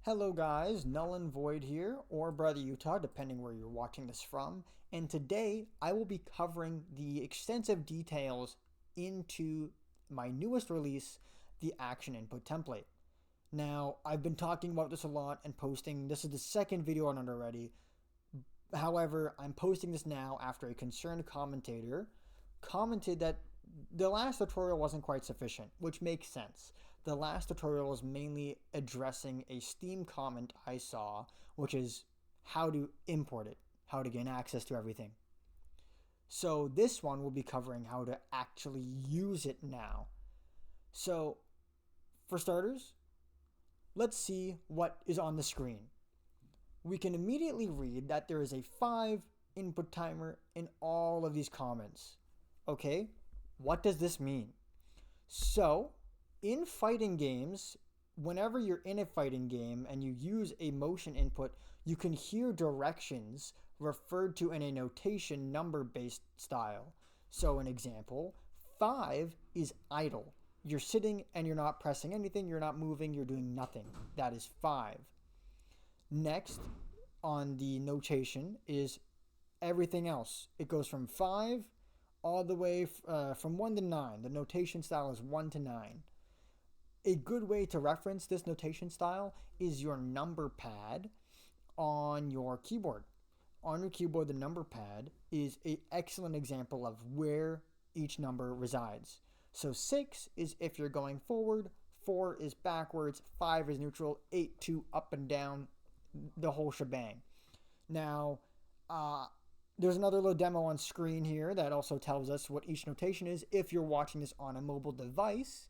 Hello guys, Null'n Void here, or Brother Utah, depending where you're watching this from. And today I will be covering the extensive details into my newest release, the Action Input Template. Now, I've been talking about this a lot and posting, this is the second video on it already. However, I'm posting this now after a concerned commentator commented that the last tutorial wasn't quite sufficient, which makes sense. The last tutorial is mainly addressing a Steam comment I saw, which is how to import it, how to gain access to everything. So this one will be covering how to actually use it now. So for starters, let's see what is on the screen. We can immediately read that there is a 5 input timer in all of these comments. Okay, what does this mean? So, in fighting games, whenever you're in a fighting game and you use a motion input, you can hear directions referred to in a notation number-based style. So, an example, 5 is idle. You're sitting and you're not pressing anything, you're not moving, you're doing nothing. That is 5. Next on the notation is everything else. It goes from 5 all the way from 1 to 9. The notation style is 1 to 9. A good way to reference this notation style is your number pad on your keyboard. On your keyboard, the number pad is an excellent example of where each number resides. So 6 is if you're going forward, 4 is backwards, 5 is neutral, 8, 2, up and down, the whole shebang. Now, there's another little demo on screen here that also tells us what each notation is if you're watching this on a mobile device.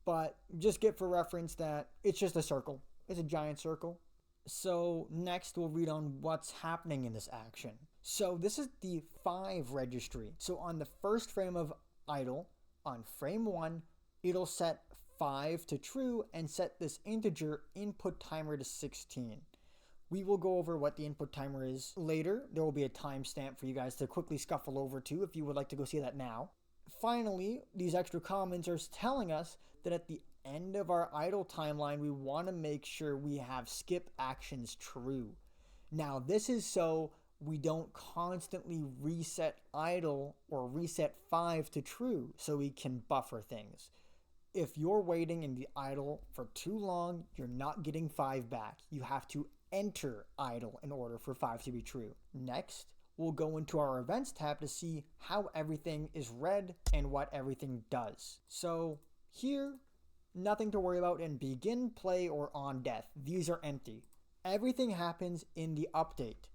But just get for reference that it's just a circle. It's a giant circle. So next we'll read on what's happening in this action. So this is the 5 registry. So on the first frame of idle, on frame 1, it'll set 5 to true and set this integer input timer to 16. We will go over what the input timer is later. There will be a timestamp for you guys to quickly scuffle over to if you would like to go see that now. Finally, these extra comments are telling us that at the end of our idle timeline, we want to make sure we have skip actions true. Now, this is so we don't constantly reset idle or reset 5 to true so we can buffer things. If you're waiting in the idle for too long, you're not getting 5 back. You have to enter idle in order for 5 to be true. Next, we'll go into our events tab to see how everything is read and what everything does. So here, nothing to worry about in begin, play, or on death. These are empty. Everything happens in the update.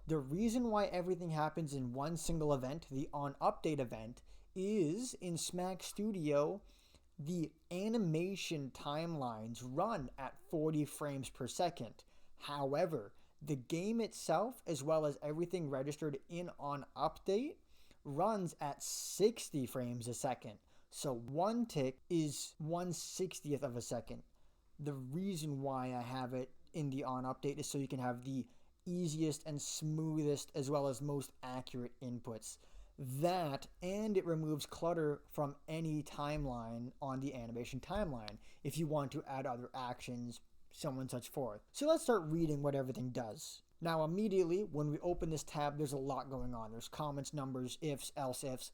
The reason why everything happens in one single event, the on update event, is in Smack Studio, the animation timelines run at 40 frames per second. However, the game itself, as well as everything registered in on update, runs at 60 frames a second. So one tick is 1/60th of a second. The reason why I have it in the on update is so you can have the easiest and smoothest as well as most accurate inputs. That, and it removes clutter from any timeline on the animation timeline if you want to add other actions, so on and such forth. So let's start reading what everything does. Now immediately when we open this tab, there's a lot going on. There's comments, numbers, ifs, else ifs.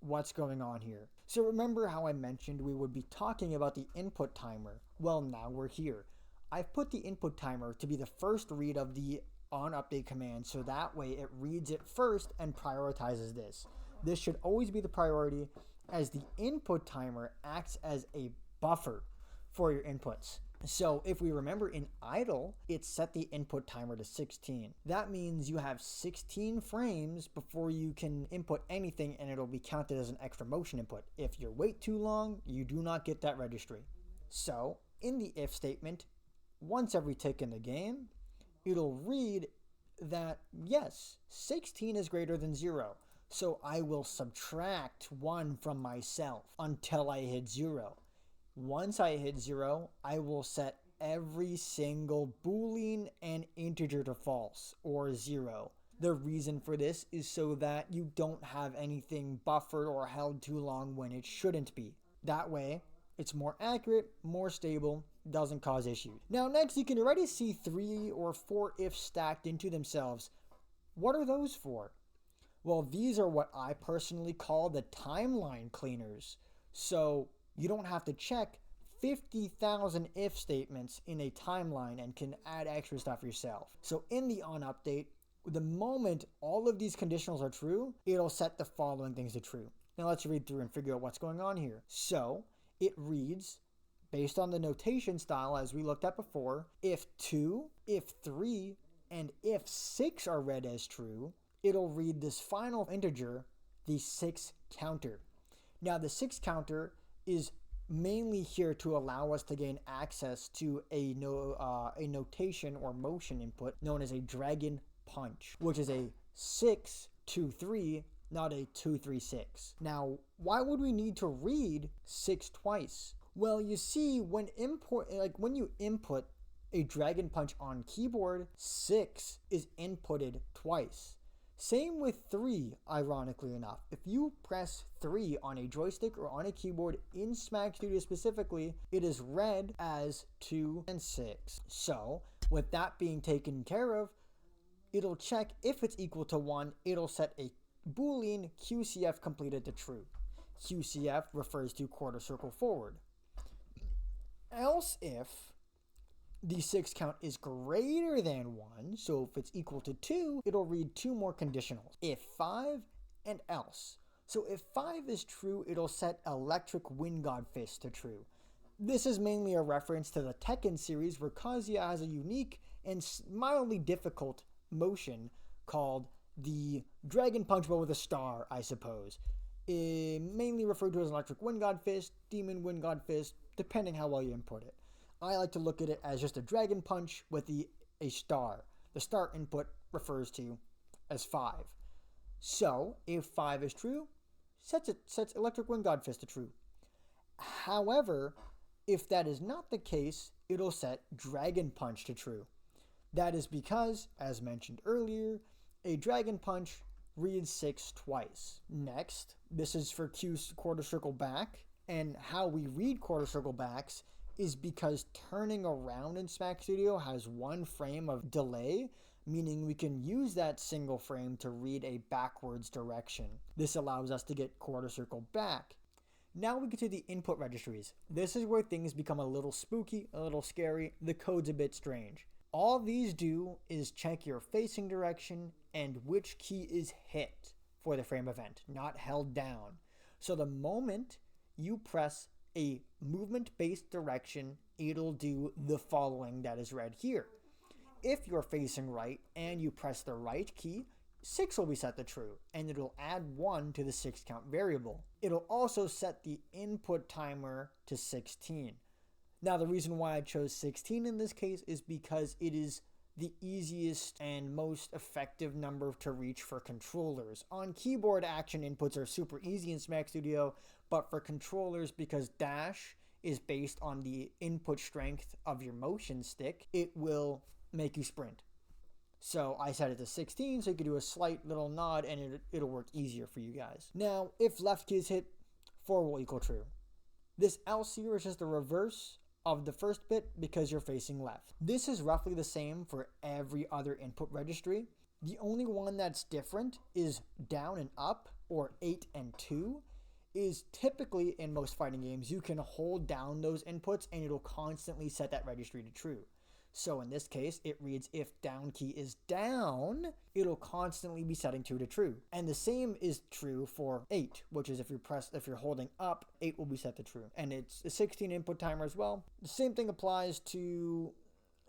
What's going on here? So remember how I mentioned we would be talking about the input timer? Well, now we're here. I've put the input timer to be the first read of the on update command, so that way it reads it first and prioritizes this. This should always be the priority, as the input timer acts as a buffer for your inputs. So if we remember in idle, it set the input timer to 16. That means you have 16 frames before you can input anything and it'll be counted as an extra motion input. If you wait too long, you do not get that registry. So in the if statement, once every tick in the game, it'll read that yes, 16 is greater than 0. So I will subtract 1 from myself until I hit 0. Once I hit 0, I will set every single boolean and integer to false or 0. The reason for this is so that you don't have anything buffered or held too long when it shouldn't be. That way, It's more accurate, more stable, doesn't cause issues. Now next, you can already see 3 or 4 ifs stacked into themselves. What are those for? Well, these are what I personally call the timeline cleaners. So you don't have to check 50,000 if statements in a timeline and can add extra stuff yourself. So in the on update, the moment all of these conditionals are true, it'll set the following things to true. Now let's read through and figure out what's going on here. So it reads, based on the notation style as we looked at before, if 2, if 3, and if 6 are read as true, it'll read this final integer, the 6 counter. Now the 6 counter is mainly here to allow us to gain access to a notation or motion input known as a dragon punch, which is a 6-2-3, not a 2-3-6. Now, why would we need to read 6 twice? Well, you see, when you input a dragon punch on keyboard, 6 is inputted twice. Same with 3, ironically enough. If you press 3 on a joystick or on a keyboard in Smack Studio specifically, it is read as 2 and 6. So, with that being taken care of, it'll check if it's equal to 1, it'll set a Boolean QCF completed to true. QCF refers to quarter circle forward. Else if the 6 count is greater than 1, so if it's equal to 2, it'll read 2 more conditionals. If 5 and else. So if 5 is true, it'll set Electric Wind God Fist to true. This is mainly a reference to the Tekken series where Kazuya has a unique and mildly difficult motion called the Dragon Punch but with a star, I suppose. Mainly referred to as Electric Wind God Fist, Demon Wind God Fist, depending how well you input it. I like to look at it as just a Dragon Punch with a star. The star input refers to as 5. So, if 5 is true, sets Electric Wind God Fist to true. However, if that is not the case, it'll set Dragon Punch to true. That is because, as mentioned earlier, a Dragon Punch reads 6 twice. Next, this is for Q quarter circle back, and how we read quarter circle backs is because turning around in Smack Studio has 1 frame of delay, meaning we can use that single frame to read a backwards direction. This allows us to get quarter circle back. Now we get to the input registries. This is where things become a little spooky, a little scary, the code's a bit strange. All these do is check your facing direction and which key is hit for the frame event, not held down. So the moment you press a movement-based direction, it'll do the following that is read here. If you're facing right and you press the right key, 6 will be set to true, and it'll add 1 to the 6 count variable. It'll also set the input timer to 16. Now, the reason why I chose 16 in this case is because it is the easiest and most effective number to reach for controllers. On keyboard, action inputs are super easy in Smack Studio, but for controllers, because dash is based on the input strength of your motion stick, it will make you sprint. So I set it to 16 so you can do a slight little nod and it'll work easier for you guys. Now, if left key is hit, 4 will equal true. This else here is just the reverse of the first bit because you're facing left. This is roughly the same for every other input registry. The only one that's different is down and up, or 8 and 2, is typically in most fighting games you can hold down those inputs and it'll constantly set that registry to true. So in this case, it reads if down key is down, it'll constantly be setting 2 to true. And the same is true for 8, which is if you're holding up, 8 will be set to true. And it's a 16 input timer as well. The same thing applies to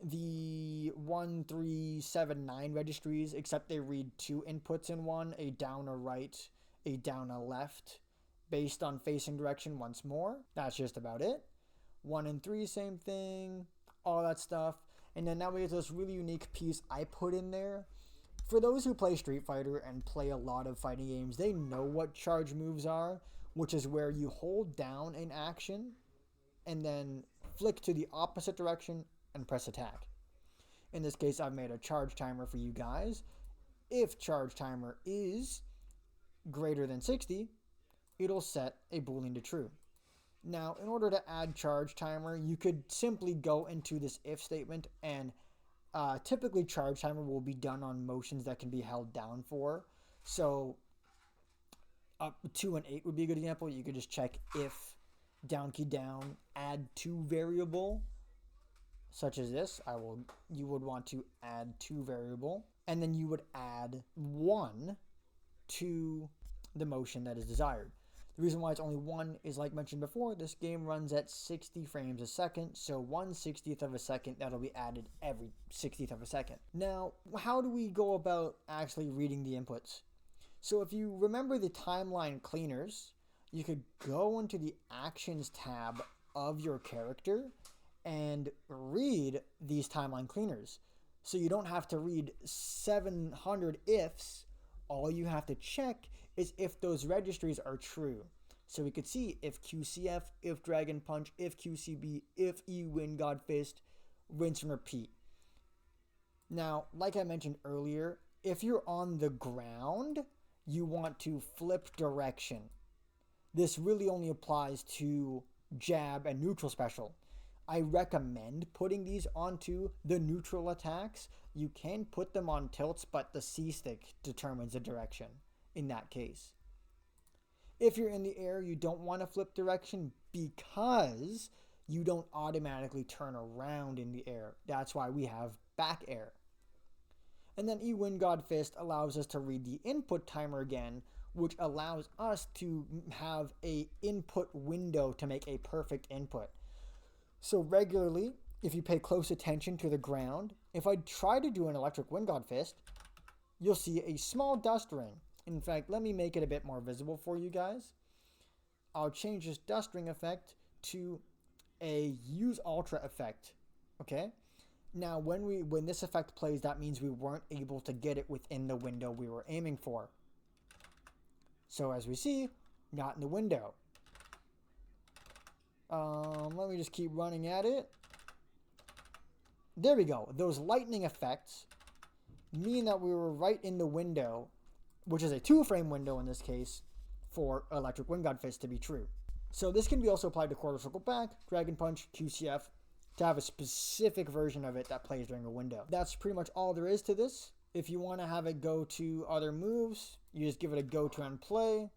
the 1, 3, 7, 9 registries, except they read 2 inputs in one, a down a right, a down a left, based on facing direction once more. That's just about it. 1 and 3, same thing, all that stuff. And then now we get this really unique piece I put in there. For those who play Street Fighter and play a lot of fighting games, they know what charge moves are, which is where you hold down an action and then flick to the opposite direction and press attack. In this case, I've made a charge timer for you guys. If charge timer is greater than 60, it'll set a Boolean to true. Now, in order to add charge timer, you could simply go into this if statement, and typically charge timer will be done on motions that can be held down for. So up 2 and 8 would be a good example. You could just check if down key down, add to variable, such as this. You would want to add to variable, and then you would add 1 to the motion that is desired. The reason why it's only 1 is, like mentioned before, this game runs at 60 frames a second, so 1/60th of a second, that'll be added every 60th of a second. Now, how do we go about actually reading the inputs? So if you remember the timeline cleaners, you could go into the actions tab of your character and read these timeline cleaners. So you don't have to read 700 ifs. All you have to check is if those registries are true. So we could see if QCF, if Dragon Punch, if QCB, if E-Win God Fist, rinse and repeat. Now, like I mentioned earlier, if you're on the ground, you want to flip direction. This really only applies to jab and neutral special. I recommend putting these onto the neutral attacks. You can put them on tilts, but the C stick determines the direction in that case. If you're in the air, you don't want to flip direction because you don't automatically turn around in the air. That's why we have back air. And then E-Win God Fist allows us to read the input timer again, which allows us to have a input window to make a perfect input. So regularly, if you pay close attention to the ground, if I try to do an electric Wind God Fist, you'll see a small dust ring. In fact, let me make it a bit more visible for you guys. I'll change this dust ring effect to a use ultra effect. Okay? Now, when this effect plays, that means we weren't able to get it within the window we were aiming for. So as we see, not in the window. Let me just keep running at it. There we go. Those lightning effects mean that we were right in the window, which is a 2-frame window in this case, for Electric Wind God Fist to be true. So this can be also applied to Quarter Circle Back, Dragon Punch, QCF, to have a specific version of it that plays during a window. That's pretty much all there is to this. If you want to have it go to other moves, you just give it a go to and play,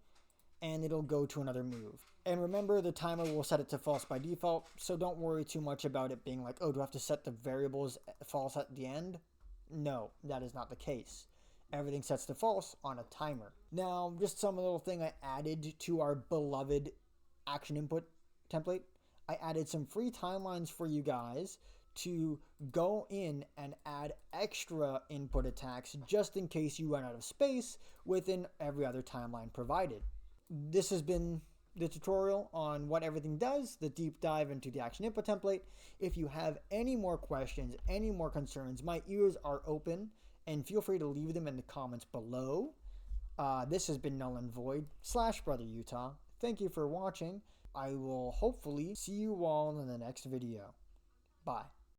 and it'll go to another move. And remember, the timer will set it to false by default, so don't worry too much about it being like, oh, do I have to set the variables false at the end? No, that is not the case. Everything sets to false on a timer. Now, just some little thing I added to our beloved action input template. I added some free timelines for you guys to go in and add extra input attacks just in case you run out of space within every other timeline provided. This has been the tutorial on what everything does, the deep dive into the action input template. If you have any more questions, any more concerns, my ears are open, and feel free to leave them in the comments below. This has been Null'n / Brother Utah. Thank you for watching. I will hopefully see you all in the next video. Bye.